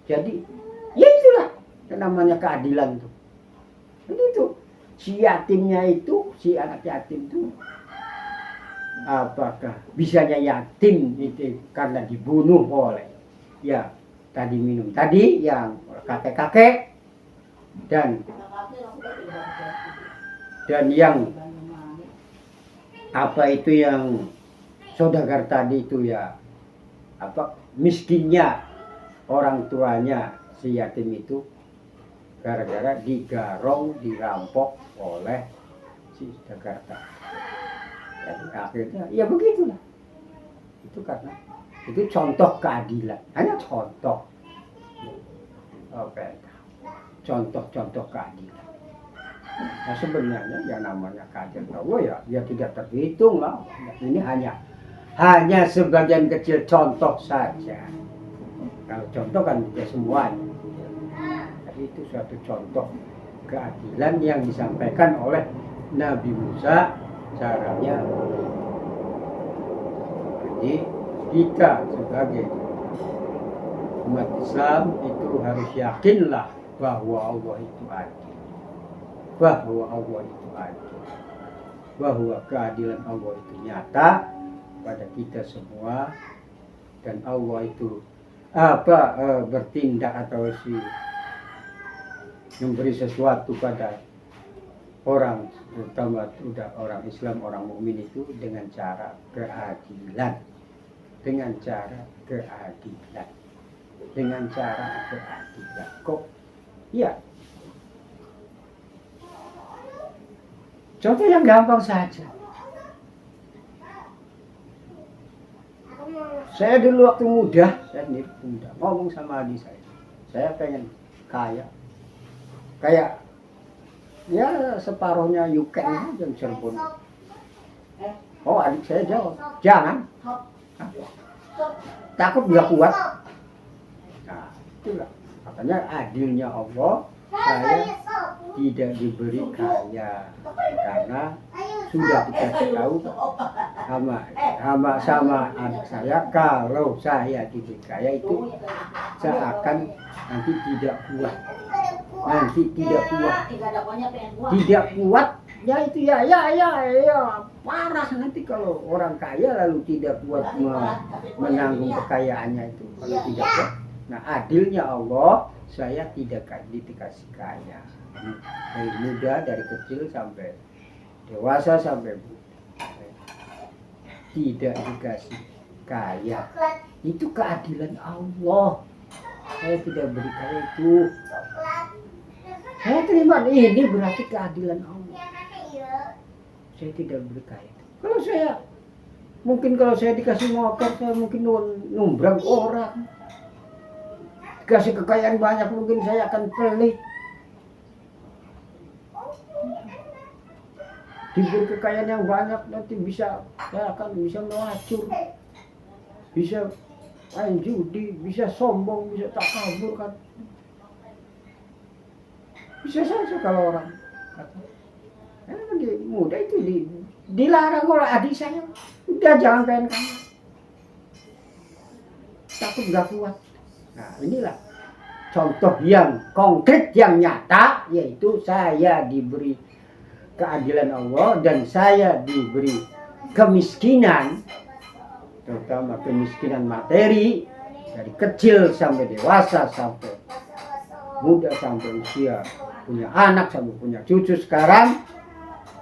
Jadi ya itulah yang namanya keadilan itu. Begitu. Si yatimnya itu, si anak yatim itu, apakah bisanya yatim itu karena dibunuh oleh ya tadi minum tadi yang kakek-kakek dan yang apa itu yang saudagar tadi itu ya apa miskinnya orang tuanya si yatim itu gara-gara digarong dirampok oleh si Jakarta. Jadi akhirnya ya begitulah. Itu karena itu contoh keadilan, hanya contoh. Oke. Contoh-contoh keadilan. Nah sebenarnya yang namanya keadilan Allah ya tidak terhitung lah. Ini hanya sebagian kecil contoh saja. Kalau contoh kan tidak semuanya. Jadi itu suatu contoh keadilan yang disampaikan oleh Nabi Musa caranya. Jadi kita sebagai umat Islam itu harus yakinlah bahwa Allah itu adil. Bahwa Allah itu adil. Bahwa keadilan Allah itu nyata pada kita semua dan Allah itu bertindak atau memberi sesuatu pada orang terutama udah orang Islam orang mukmin itu dengan cara keadilan kok ya contoh yang gampang saja. Saya dulu waktu muda ngomong sama adik saya pengen kaya kayak ya separuhnya Yuken dan Cirebon. Oh adik saya jawab, jangan. Takut nggak kuat. Nah itulah makanya adilnya Allah saya tidak diberi kaya karena sudah dikasih tahu sama adik saya kalau saya diberi kaya itu saya akan nanti tidak kuat. Tidak kuat ya itu ya parah nanti kalau orang kaya lalu tidak kuat menanggung kekayaannya itu kalau tidak kuat. Nah adilnya Allah saya tidak dikasih kaya dari muda dari kecil sampai dewasa sampai tidak dikasih kaya itu keadilan Allah. Saya tidak beri kaya itu. Saya terima ini berarti keadilan Allah. Saya tidak beri kaya. Kalau saya dikasih motor, saya mungkin numbrang orang. Dikasih kekayaan banyak, mungkin saya akan pelit. Diberi kekayaan yang banyak, nanti saya akan bisa melacur. Bisa main judi, bisa sombong, bisa takabur kan. Bisa saja kalau orang kata, muda itu dilarang oleh adik saya, udah jangan pengen kamu, takut nggak kuat. Nah inilah contoh yang konkret yang nyata, yaitu saya diberi keadilan Allah dan saya diberi kemiskinan, terutama kemiskinan materi dari kecil sampai dewasa sampai muda sampai usia punya anak sampai punya cucu sekarang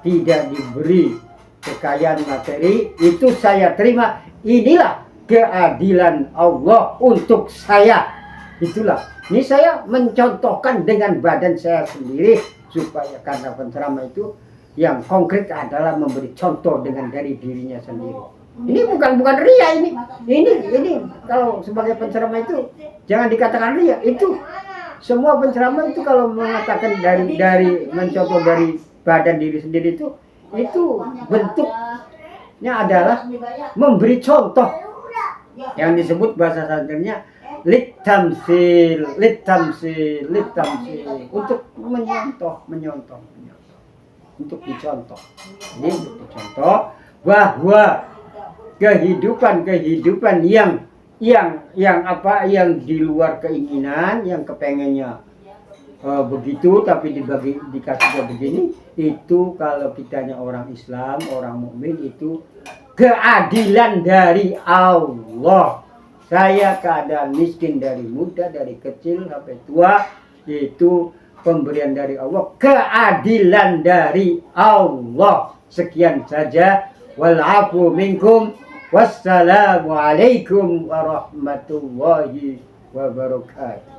tidak diberi kekayaan materi itu saya terima. Inilah keadilan Allah untuk saya. Itulah ini saya mencontohkan dengan badan saya sendiri supaya karena penceramah itu yang konkret adalah memberi contoh dengan dari dirinya sendiri. Ini bukan ria ini kalau sebagai penceramah itu jangan dikatakan ria. Itu semua penceramah itu kalau mengatakan dari mencontoh dari badan diri sendiri itu bentuknya adalah memberi contoh yang disebut bahasa santrinya litamsil untuk menyontoh untuk dicontoh. Ini untuk dicontoh bahwa kehidupan yang yang di luar keinginan, yang kepengennya begitu tapi dikasih begini, itu kalau kitanya orang Islam, orang mukmin, itu keadilan dari Allah. Saya keadaan miskin dari muda, dari kecil sampai tua, itu pemberian dari Allah, keadilan dari Allah. Sekian saja. Walafu minkum. Wassalamualaikum warahmatullahi wabarakatuh.